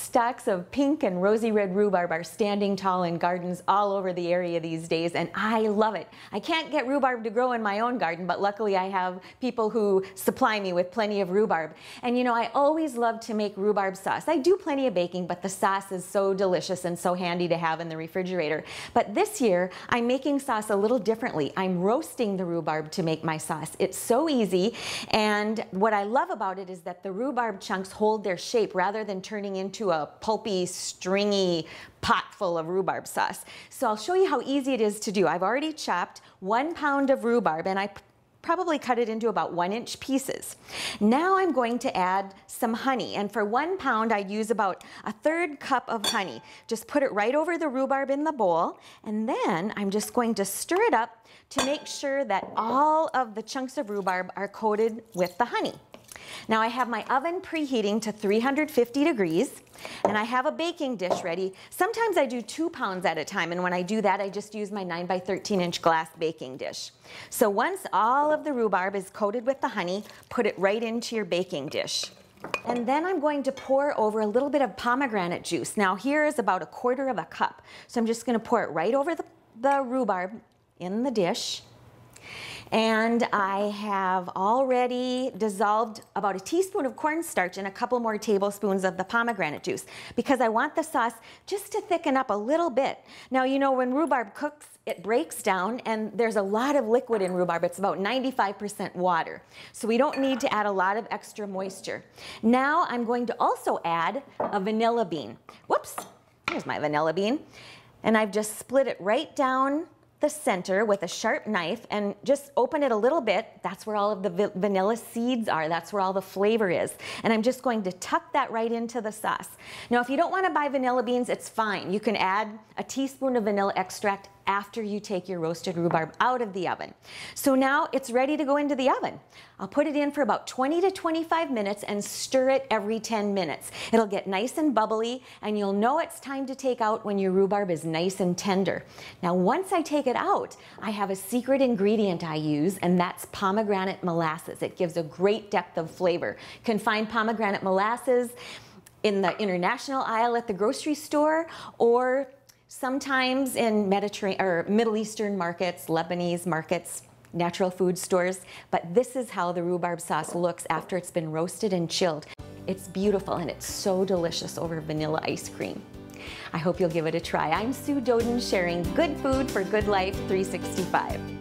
Stacks of pink and rosy red rhubarb are standing tall in gardens all over the area these days, and I love it. I can't get rhubarb to grow in my own garden, but luckily I have people who supply me with plenty of rhubarb. And you know, I always love to make rhubarb sauce. I do plenty of baking, but the sauce is so delicious and so handy to have in the refrigerator. But this year, I'm making sauce a little differently. I'm roasting the rhubarb to make my sauce. It's so easy, and what I love about it is that the rhubarb chunks hold their shape rather than turning into a pulpy, stringy pot full of rhubarb sauce. So I'll show you how easy it is to do. I've already chopped 1 pound of rhubarb, and I probably cut it into about 1-inch pieces. Now I'm going to add some honey, and for 1 pound I use about 1/3 cup of honey. Just put it right over the rhubarb in the bowl, and then I'm just going to stir it up to make sure that all of the chunks of rhubarb are coated with the honey. Now I have my oven preheating to 350 degrees, and I have a baking dish ready. Sometimes I do 2 pounds at a time, and when I do that, I just use my 9 by 13-inch glass baking dish. So once all of the rhubarb is coated with the honey, put it right into your baking dish. And then I'm going to pour over a little bit of pomegranate juice. Now here is about 1/4 cup. So I'm just going to pour it right over the rhubarb in the dish. And I have already dissolved about 1 teaspoon of cornstarch and a couple more tablespoons of the pomegranate juice because I want the sauce just to thicken up a little bit. Now, you know, when rhubarb cooks, it breaks down, and there's a lot of liquid in rhubarb. It's about 95% water. So we don't need to add a lot of extra moisture. Now I'm going to also add a vanilla bean. Whoops, here's my vanilla bean. And I've just split it right down the center with a sharp knife and just open it a little bit. That's where all of the vanilla seeds are. That's where all the flavor is. And I'm just going to tuck that right into the sauce. Now, if you don't want to buy vanilla beans, it's fine. You can add a teaspoon of vanilla extract after you take your roasted rhubarb out of the oven. So now it's ready to go into the oven. I'll put it in for about 20 to 25 minutes and stir it every 10 minutes. It'll get nice and bubbly, and you'll know it's time to take out when your rhubarb is nice and tender. Now, once I take it out, I have a secret ingredient I use, and that's pomegranate molasses. It gives a great depth of flavor. You can find pomegranate molasses in the international aisle at the grocery store, or sometimes in Middle Eastern markets, Lebanese markets, natural food stores. But this is how the rhubarb sauce looks after it's been roasted and chilled. It's beautiful, and it's so delicious over vanilla ice cream. I hope you'll give it a try. I'm Sue Doden, sharing good food for good life 365.